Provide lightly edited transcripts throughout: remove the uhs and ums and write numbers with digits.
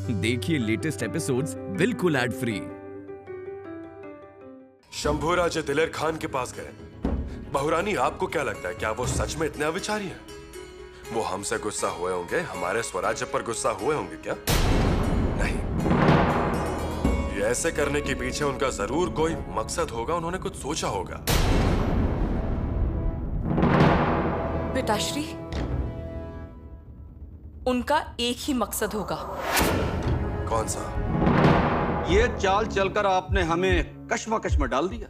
देखिए latest episodes बिल्कुल ad free. Shambhu राजे दिलेर खान के पास गए। बहुरानी, आपको क्या लगता है, क्या वो सच में इतने अविचारी हैं? वो हमसे गुस्सा हुए होंगे, हमारे स्वराज्य पर गुस्सा हुए होंगे क्या? नहीं, ये ऐसे करने के पीछे उनका जरूर कोई मकसद होगा, उन्होंने कुछ सोचा होगा। पिताश्री, उनका एक ही मकसद होगा। कौन सा? ये चाल चलकर आपने हमें कश्मकश में डाल दिया।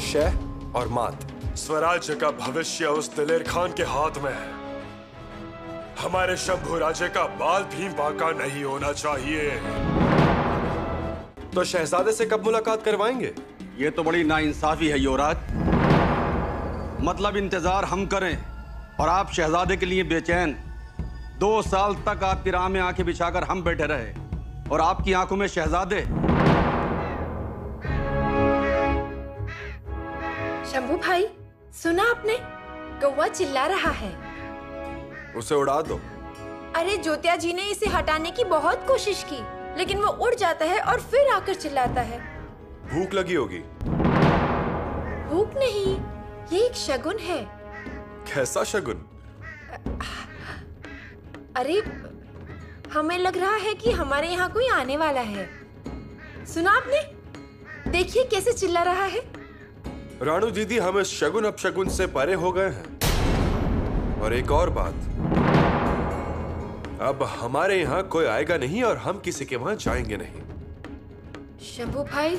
शह और मात, स्वराज्य का भविष्य उस दिलेर खान के हाथ में है। हमारे शंभू राजे का बाल भी बांका नहीं होना चाहिए। तो शहजादे से कब मुलाकात करवाएंगे? ये तो बड़ी नाइंसाफी है युवराज। मतलब इंतजार हम करें और आप शहजादे के लिए बेचैन। 2 साल तक आपकी राह में आंखें बिछाकर हम बैठे रहे और आपकी आंखों में शहजादे। शंभू भाई, सुना आपने? कौवा चिल्ला रहा है। उसे उड़ा दो। अरे ज्योतिया जी ने इसे हटाने की बहुत कोशिश की, लेकिन वो उड़ जाता है और फिर आकर चिल्लाता है। भूख लगी होगी। भूख नहीं, ये एक शगुन है। कैसा शगुन? अरे हमें लग रहा है कि हमारे यहाँ कोई आने वाला है। सुना आपने? देखिए कैसे चिल्ला रहा है। रानू दीदी, हम इस शगुन अपशगुन से परे हो गए हैं। और एक और बात, अब हमारे यहाँ कोई आएगा नहीं और हम किसी के वहां जाएंगे नहीं। शंभू भाई,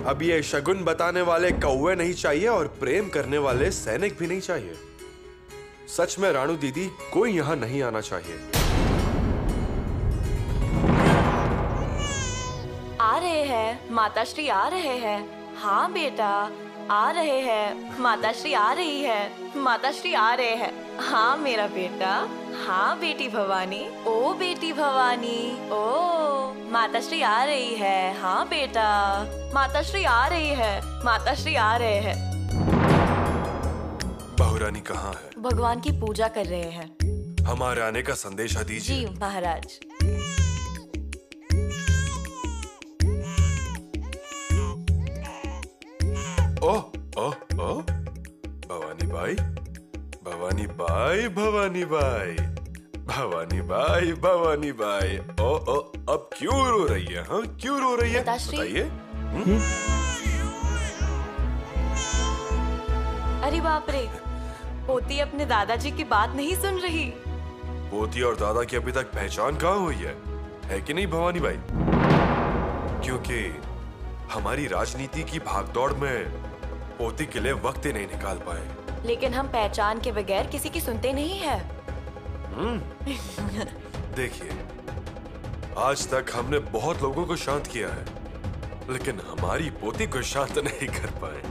अब ये शगुन बताने वाले कौवे नहीं चाहिए और प्रेम करने वाले सैनिक भी नहीं चाहिए। सच में रानू दीदी, कोई यहाँ नहीं आना चाहिए। आ रहे हैं, माताश्री आ रहे हैं। हाँ बेटा, आ रहे हैं। माताश्री आ रही है, माताश्री आ रहे हैं। हाँ मेरा बेटा, हाँ बेटी भवानी, ओ बेटी भवानी, ओ माताश्री आ रही है। हाँ बेटा, माताश्री आ रही है, माताश्री आ रहे हैं। बहुरानी कहाँ है? भगवान की पूजा कर रहे हैं। हमारे आने का संदेशा दीजिए। जी महाराज। ओह ओह ओह, भवानी बाई, भवानी बाई, भवानी बाई, भवानी बाई, भवानी बाई। ओ ओ, अब क्यों रो रही है? हाँ, क्यों रो रही है? पिताश्री? बताइए। अरे बाप रे, पोती अपने दादाजी की बात नहीं सुन रही। पोती और दादा की अभी तक पहचान कहाँ हुई है कि नहीं भवानी बाई? क्योंकि हमारी राजनीति की भागदौड़ में पोती के लिए वक्त ही नहीं निकाल पाए। लेकिन हम पहचान के बगैर किसी की सुनते नहीं है। देखिए, आज तक हमने बहुत लोगों को शांत किया है, लेकिन हमारी पोती को शांत नहीं कर पाए।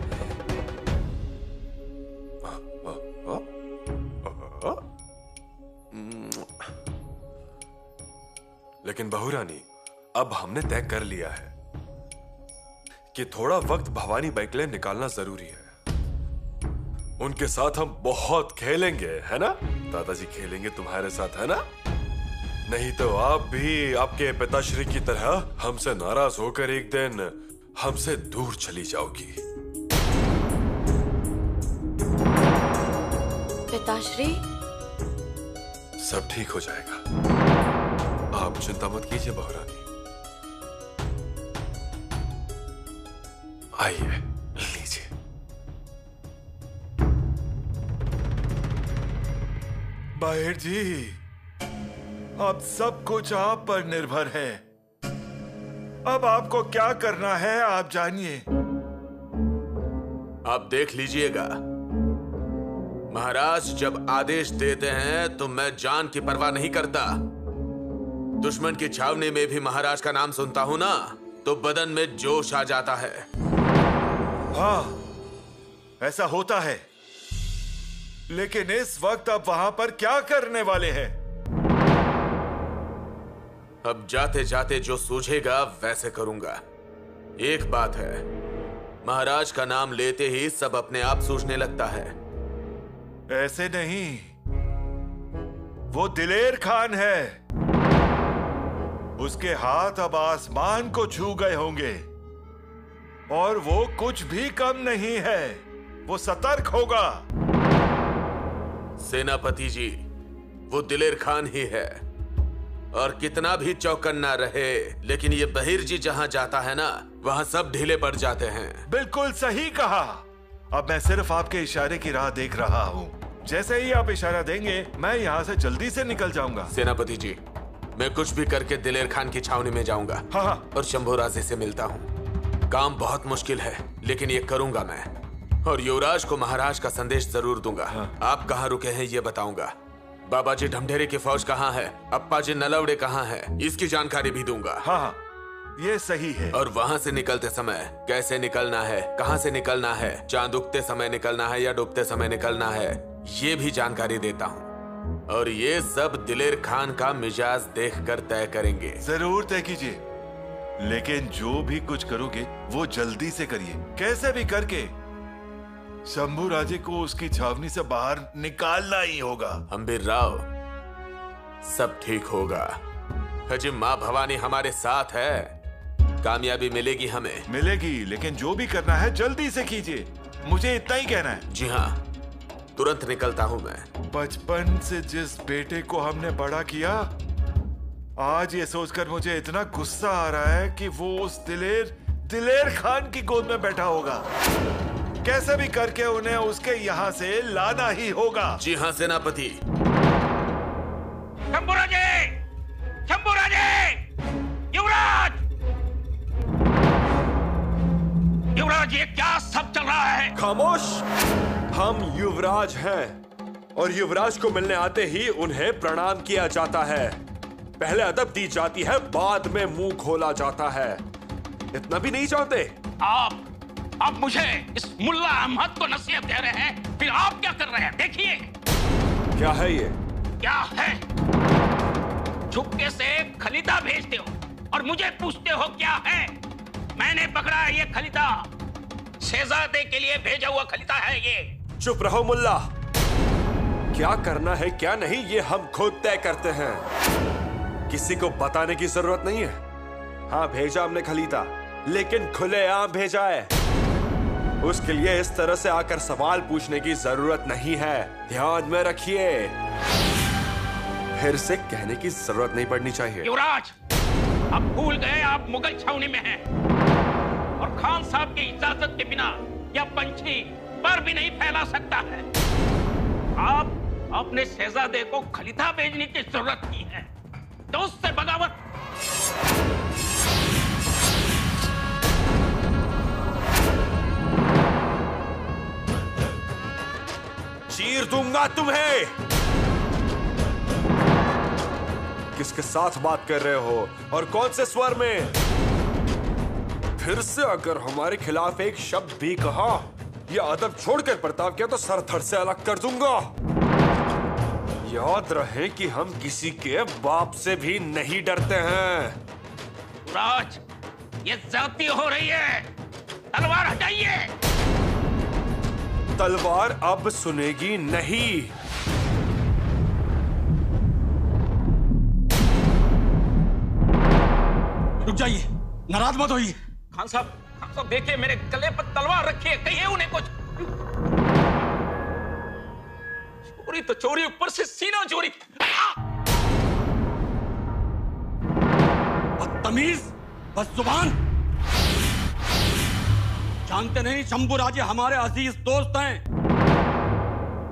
लेकिन बहुरानी, अब हमने तय कर लिया है कि थोड़ा वक्त भवानी बाई के लिए निकालना जरूरी है। उनके साथ हम बहुत खेलेंगे, है ना? दादाजी खेलेंगे तुम्हारे साथ, है ना? नहीं तो आप भी आपके पिताश्री की तरह हमसे नाराज होकर एक दिन हमसे दूर चली जाओगी। पिताश्री, सब ठीक हो जाएगा, आप चिंता मत कीजिए बहुरानी। आइए, लीजिए। बाहेर जी, अब सब कुछ आप पर निर्भर है। अब आपको क्या करना है आप जानिए। आप देख लीजिएगा, महाराज जब आदेश देते हैं तो मैं जान की परवाह नहीं करता। दुश्मन की छावनी में भी महाराज का नाम सुनता हूं ना, तो बदन में जोश आ जाता है। हाँ, ऐसा होता है, लेकिन इस वक्त आप वहां पर क्या करने वाले हैं? अब जाते जाते जो सूझेगा वैसे करूंगा। एक बात है, महाराज का नाम लेते ही सब अपने आप सूझने लगता है। ऐसे नहीं, वो दिलेर खान है। उसके हाथ अब आसमान को छू गए होंगे और वो कुछ भी कम नहीं है। वो सतर्क होगा। सेनापति जी, वो दिलेर खान ही है और कितना भी चौकन्ना रहे, लेकिन ये बहिर जी जहां जाता है ना, वहां सब ढीले पड़ जाते हैं। बिल्कुल सही कहा। अब मैं सिर्फ आपके इशारे की राह देख रहा हूँ। जैसे ही आप इशारा देंगे मैं यहाँ से जल्दी से निकल जाऊंगा। सेनापति जी, मैं कुछ भी करके दिलेर खान की छावनी में जाऊंगा। हाँ। और शंभू राजे से मिलता हूँ। काम बहुत मुश्किल है, लेकिन ये करूंगा मैं। और युवराज को महाराज का संदेश जरूर दूंगा। हाँ। आप कहाँ रुके हैं ये बताऊंगा। बाबा जी ढमढेरे की फौज कहाँ है, अप्पा जी नलवड़े कहाँ है, इसकी जानकारी भी दूंगा। हाँ, ये सही है। और वहाँ से निकलते समय कैसे निकलना है, कहाँ से निकलना है, चांद उगते समय निकलना है या डूबते समय निकलना है, ये भी जानकारी देता हूँ। और ये सब दिलेर खान का मिजाज देखकर तय करेंगे। जरूर तय कीजिए, लेकिन जो भी कुछ करोगे वो जल्दी से करिए। कैसे भी करके शंभू राजे को उसकी छावनी से बाहर निकालना ही होगा। हम्बीर राव, सब ठीक होगा। हजी माँ भवानी हमारे साथ है, कामयाबी मिलेगी हमें। मिलेगी, लेकिन जो भी करना है जल्दी से कीजिए। मुझे इतना ही कहना है। जी हाँ, तुरंत निकलता हूँ मैं। बचपन से जिस बेटे को हमने बड़ा किया, आज ये सोचकर मुझे इतना गुस्सा आ रहा है कि वो उस दिलेर खान की गोद में बैठा होगा। कैसे भी करके उन्हें उसके यहाँ से लाना ही होगा। जी हाँ सेनापति। शंभू राजे! शंभू राजे! युवराज! युवराज, ये क्या सब चल रहा है? खामोश। हम युवराज हैं और युवराज को मिलने आते ही उन्हें प्रणाम किया जाता है। पहले अदब दी जाती है, बाद में मुंह खोला जाता है। इतना भी नहीं चाहते? आप मुझे इस मुल्ला अहमद को नसीहत दे रहे हैं, फिर आप क्या कर रहे हैं? देखिए। क्या है ये? क्या है? चुपके से खलीदा भेजते हो और मुझे पूछते हो क्या है? मैंने पकड़ा है ये खलीदा, शहजादे के लिए भेजा हुआ खलीदा है ये। चुप रहो मुल्ला। क्या करना है क्या नहीं ये हम खुद तय करते हैं, किसी को बताने की जरूरत नहीं है। हाँ, भेजा हमने खलीदा, लेकिन खुलेआम भेजा है। उसके लिए इस तरह से आकर सवाल पूछने की जरूरत नहीं है, ध्यान में रखिए। फिर से कहने की जरूरत नहीं पड़नी चाहिए। युवराज, अब भूल गए आप मुगल छावनी में हैं और खान साहब की इजाजत के बिना यह पंछी पर भी नहीं फैला सकता है। आप अपने शहजादे को खलीदा भेजने की जरूरत की है तो उससे बगावत। चीर दूंगा तुम्हें। किसके साथ बात कर रहे हो और कौन से स्वर में? फिर से अगर हमारे खिलाफ एक शब्द भी कहा या अदब छोड़कर बर्ताव किया तो सर धड़ से अलग कर दूंगा। याद रहे कि हम किसी के बाप से भी नहीं डरते हैं। राज, ये ज्यादती हो रही है, तलवार हटाइए। तलवार अब सुनेगी नहीं। रुक जाइए, नाराज मत होइए। खान साहब देखिए, मेरे गले पर तलवार रखिए, कहिए उन्हें कुछ। चोरी तो चोरी, ऊपर से सीना चोरी। बदतमीज, बदजुबान। जानते नहीं शंभू राजे हमारे अजीज दोस्त हैं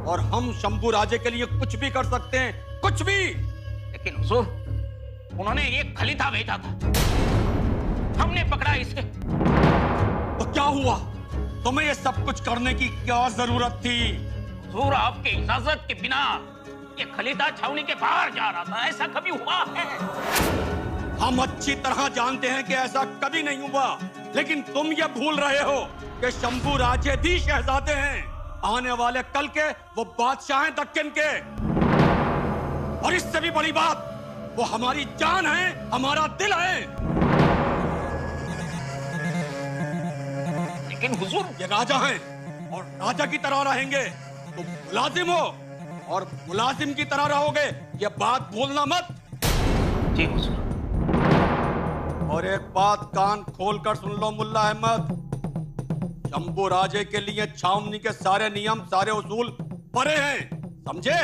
और हम शंभू राजे के लिए कुछ भी कर सकते हैं, कुछ भी। लेकिन हुजूर, उन्होंने ये खलीदा भेजा था, हमने पकड़ा इसे। तो क्या हुआ? तुम्हें ये सब कुछ करने की क्या जरूरत थी? हुजूर, आपके इजाजत के बिना ये खलीदा छावनी के बाहर जा रहा था, ऐसा कभी हुआ है? हम अच्छी तरह जानते हैं कि ऐसा कभी नहीं हुआ, लेकिन तुम ये भूल रहे हो कि शंभू राजे भी शहजादे हैं, आने वाले कल के वो बादशाह हैं दक्कन के। और इससे भी बड़ी बात, वो हमारी जान है, हमारा दिल है। लेकिन हुजूर, ये राजा हैं और राजा की तरह रहेंगे। तुम मुलाजिम हो और मुलाजिम की तरह रहोगे, ये बात भूलना मत। जी हुजूर। और एक बात कान खोलकर सुन लो मुल्ला अहमद, शंभू राजे के लिए छावनी के सारे नियम, सारे उसूल परे हैं, समझे?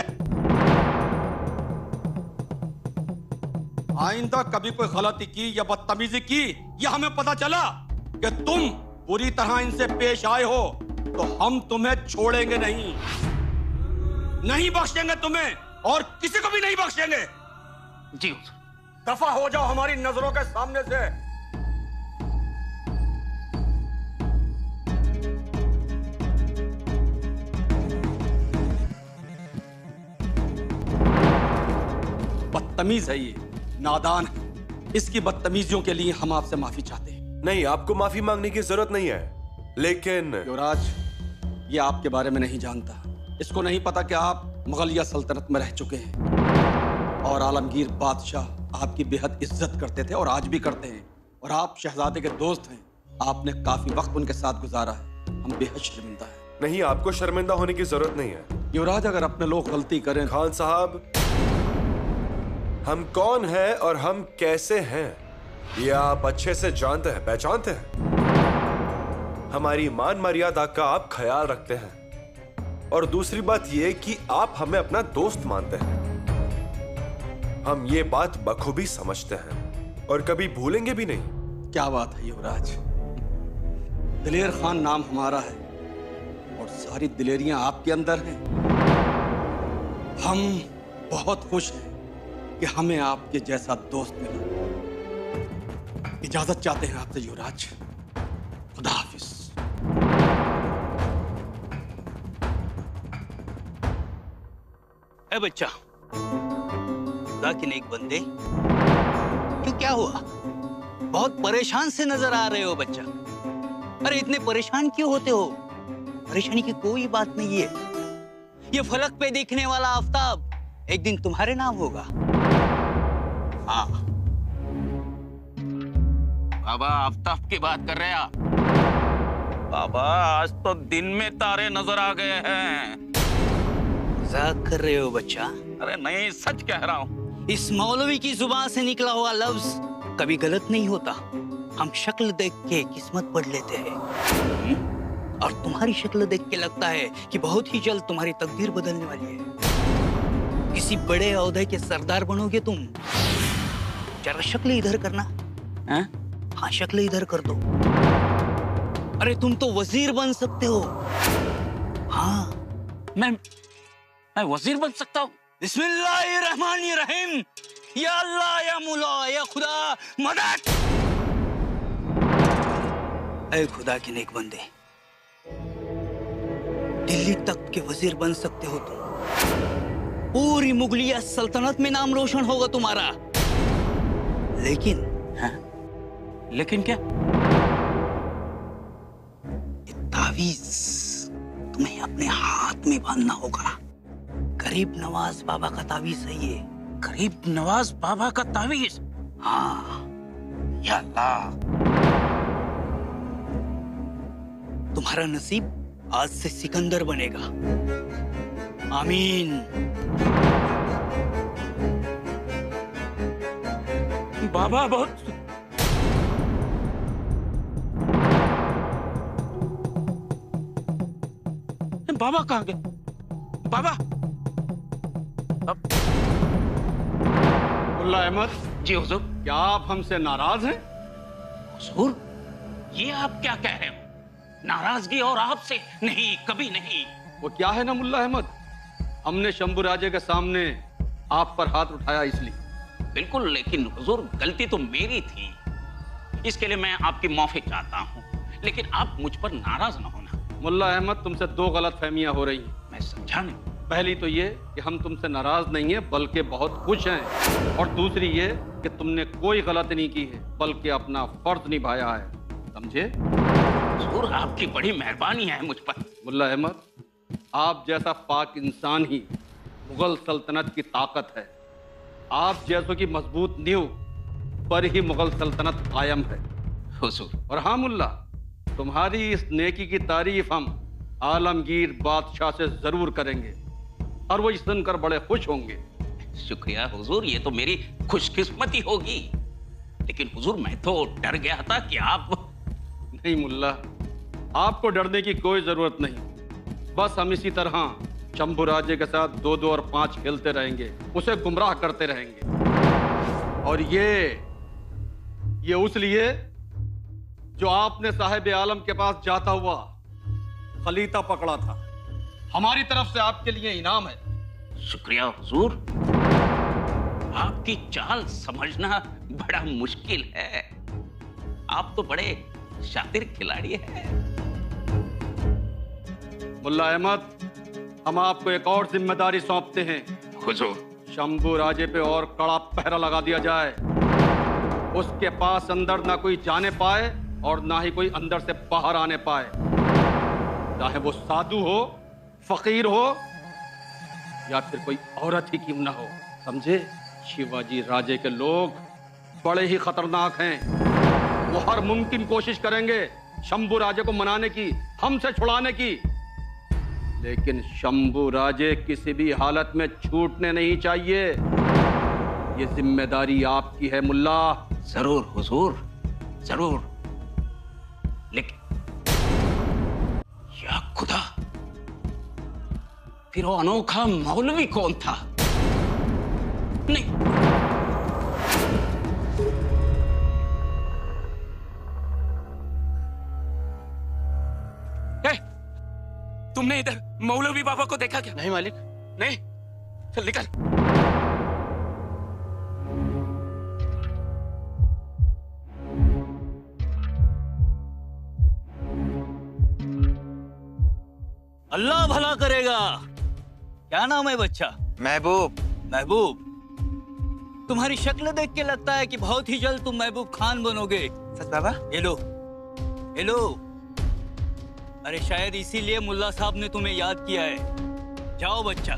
आइंदा कभी कोई गलती की या बदतमीजी की, या हमें पता चला कि तुम बुरी तरह इनसे पेश आए हो, तो हम तुम्हें छोड़ेंगे नहीं, नहीं बख्शेंगे तुम्हें, और किसी को भी नहीं बख्शेंगे। जी हुजूर। दफा हो जाओ हमारी नजरों के सामने से। बदतमीज है ये, नादान है। इसकी बदतमीजियों के लिए हम आपसे माफी चाहते हैं। नहीं, आपको माफी मांगने की जरूरत नहीं है, लेकिन युवराज ये आपके बारे में नहीं जानता। इसको नहीं पता कि आप मुगलिया सल्तनत में रह चुके हैं और आलमगीर बादशाह आपकी बेहद इज्जत करते थे और आज भी करते हैं, और आप शहजादे के दोस्त हैं। आपने काफी वक्त उनके साथ गुजारा है। हम बेहद शर्मिंदा हैं। नहीं, आपको शर्मिंदा होने की जरूरत नहीं है। युवराज, अगर अपने लोग गलती करें। खान साहब, हम कौन हैं और हम कैसे हैं ये आप अच्छे से जानते हैं, पहचानते हैं। हमारी मान मर्यादा का आप ख्याल रखते हैं, और दूसरी बात ये कि आप हमें अपना दोस्त मानते हैं। हम ये बात बखूबी समझते हैं और कभी भूलेंगे भी नहीं। क्या बात है युवराज, दिलेर खान नाम हमारा है और सारी दिलेरियां आपके अंदर हैं। हम बहुत खुश हैं कि हमें आपके जैसा दोस्त मिला। इजाजत चाहते हैं आपसे युवराज, खुदा हाफिज। ए बच्चा, खुदा के नेक बंदे, क्यों, क्या हुआ? बहुत परेशान से नजर आ रहे हो बच्चा। अरे इतने परेशान क्यों होते हो? परेशानी की कोई बात नहीं है। ये फलक पे दिखने वाला आफताब एक दिन तुम्हारे नाम होगा। हाँ बाबा, आफताब की बात कर रहे हैं आप? बाबा, आज तो दिन में तारे नजर आ गए हैं। मजाक कर रहे हो बच्चा? अरे नहीं, सच कह रहा हूँ। इस मौलवी की जुबान से निकला हुआ लफ्ज कभी गलत नहीं होता। हम शक्ल देख के किस्मत पढ़ लेते हैं, और तुम्हारी शक्ल देख के लगता है कि बहुत ही जल्द तुम्हारी तकदीर बदलने वाली है। किसी बड़े ओहदे के सरदार बनोगे तुम। जरा शक्ल इधर करना। हाँ, शक्ल इधर कर दो। अरे तुम तो वजीर बन सकते हो। हाँ, मैं वजीर बन सकता हूँ। बिस्मिल्लाहिर्रहमानिर्रहीम। या अल्लाह, या मौला, या खुदा, मदद। ऐ खुदा के नेक बंदे, दिल्ली तक के वजीर बन सकते हो तुम। पूरी मुगलिया सल्तनत में नाम रोशन होगा तुम्हारा। लेकिन लेकिन क्या? ये तावीज तुम्हें अपने हाथ में बांधना होगा। गरीब नवाज बाबा का तावीज है ये। गरीब नवाज बाबा का तावीज? हाँ। या अल्लाह, तुम्हारा नसीब आज से सिकंदर बनेगा। आमीन। बाबा बहुत बाबा कहाँ गए? बाबा। मुल्ला अहमद। जी हुजूर। क्या आप हमसे नाराज हैं? हुजूर, ये आप क्या कह रहे हो? नाराजगी और आपसे नहीं, कभी नहीं। वो क्या है ना मुल्ला अहमद, हमने शंभू राजे के सामने आप पर हाथ उठाया इसलिए। बिल्कुल, लेकिन हुजूर गलती तो मेरी थी। इसके लिए मैं आपकी माफी चाहता हूँ, लेकिन आप मुझ पर नाराज ना होना। मुल्ला अहमद, तुमसे दो गलत फहमियां हो रही हैं। मैं समझा नहीं। पहली तो ये कि हम तुमसे नाराज नहीं हैं, बल्कि बहुत खुश हैं, और दूसरी ये कि तुमने कोई गलती नहीं की है, बल्कि अपना फर्ज निभाया है, समझे? हुजूर, आपकी बड़ी मेहरबानी है मुझ पर। मुल्ला अहमद, आप जैसा पाक इंसान ही मुगल सल्तनत की ताकत है। आप जैसों की मजबूत नींव पर ही मुगल सल्तनत कायम है। हुजूर। और हाँ मुल्ला, तुम्हारी इस नेकी की तारीफ हम आलमगीर बादशाह से जरूर करेंगे और वो इस सुनकर बड़े खुश होंगे। शुक्रिया हुजूर, ये तो मेरी खुशकिस्मती होगी। लेकिन हुजूर, मैं तो डर गया था कि आप... नहीं मुल्ला, आपको डरने की कोई जरूरत नहीं। बस हम इसी तरह शंभू राजे के साथ 2-2 और 5 खेलते रहेंगे, उसे गुमराह करते रहेंगे। और ये उस लिए जो आपने साहिब आलम के पास जाता हुआ खलीता पकड़ा था, हमारी तरफ से आपके लिए इनाम है। शुक्रिया हुजूर, आपकी चाल समझना बड़ा मुश्किल है। आप तो बड़े शातिर खिलाड़ी हैं। मुल्ला अहमद, हम आपको एक और जिम्मेदारी सौंपते हैं। हुजूर। शंभू राजे पे और कड़ा पहरा लगा दिया जाए। उसके पास अंदर ना कोई जाने पाए और ना ही कोई अंदर से बाहर आने पाए, चाहे वो साधु हो, फकीर हो या फिर कोई औरत ही क्यों ना हो। समझे? शिवाजी राजे के लोग बड़े ही खतरनाक हैं। वो हर मुमकिन कोशिश करेंगे शंभू राजे को मनाने की, हमसे छुड़ाने की। लेकिन शंभू राजे किसी भी हालत में छूटने नहीं चाहिए। ये जिम्मेदारी आपकी है मुल्ला। जरूर हुजूर, जरूर। लेकिन या खुदा, फिर वो अनोखा मौलवी कौन था? नहीं, तुमने इधर मौलवी बाबा को देखा क्या? नहीं मालिक। नहीं? चल निकल। अल्लाह भला करेगा। क्या नाम है बच्चा? महबूब। महबूब, तुम्हारी शक्ल देख के लगता है कि बहुत ही जल्द तुम महबूब खान बनोगे। सच बाबा? Hello hello. अरे शायद इसीलिए मुल्ला साहब ने तुम्हें याद किया है। जाओ बच्चा।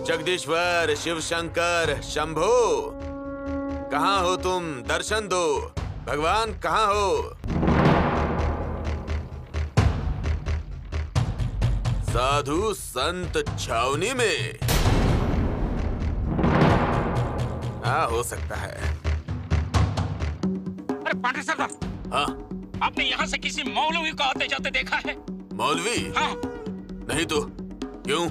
जगदीश्वर, शिव शंकर, शंभू, कहाँ हो तुम? दर्शन दो। भगवान कहाँ हो? साधु संत छावनी में? हाँ, हो सकता है। अरे पांडे सरदार। हाँ? आपने यहाँ से किसी मौलवी को आते जाते देखा है? मौलवी? हाँ। नहीं तो क्यों?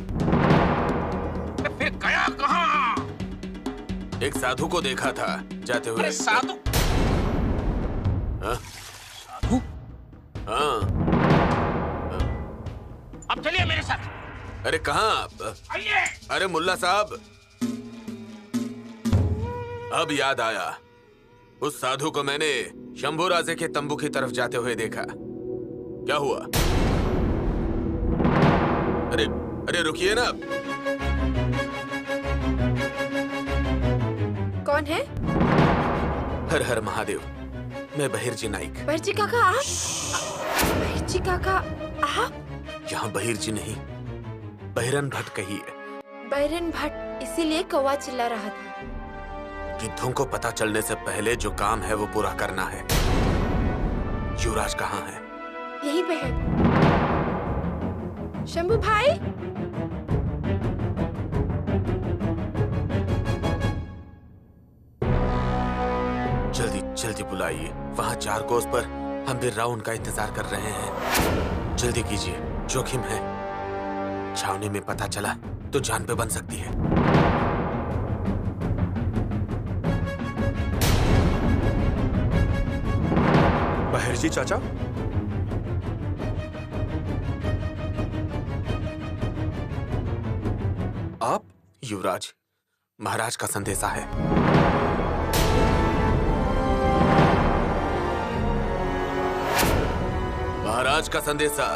फिर गया कहाँ? एक साधु को देखा था जाते हुए। अरे साधु? हाँ? साधु? हाँ। अब चलिए मेरे साथ। अरे कहाँ आप? आइए। अरे मुल्ला साहब, अब याद आया, उस साधु को मैंने शंभू राजे के तंबू की तरफ जाते हुए देखा। क्या हुआ? अरे अरे रुकिए ना। कौन है? हर हर महादेव, मैं बहिरजी नाइक। बहिरजी काका आप? बहिरजी काका आप? यहाँ बहिरजी नहीं, बहिरन भट्ट कहिए। बहिरन भट्ट, इसीलिए कौवा चिल्ला रहा था। गिद्धों को पता चलने से पहले जो काम है वो पूरा करना है। युवराज कहाँ है? यहीं पे है। शंभू भाई, जल्दी जल्दी बुलाइए। वहाँ 4 कोस पर हम भी राव उनका इंतजार कर रहे हैं। जल्दी कीजिए, जोखिम है। छावनी में पता चला तो जान पे बन सकती है। बहिरजी चाचा, आप? युवराज, महाराज का संदेशा है। महाराज का संदेशा।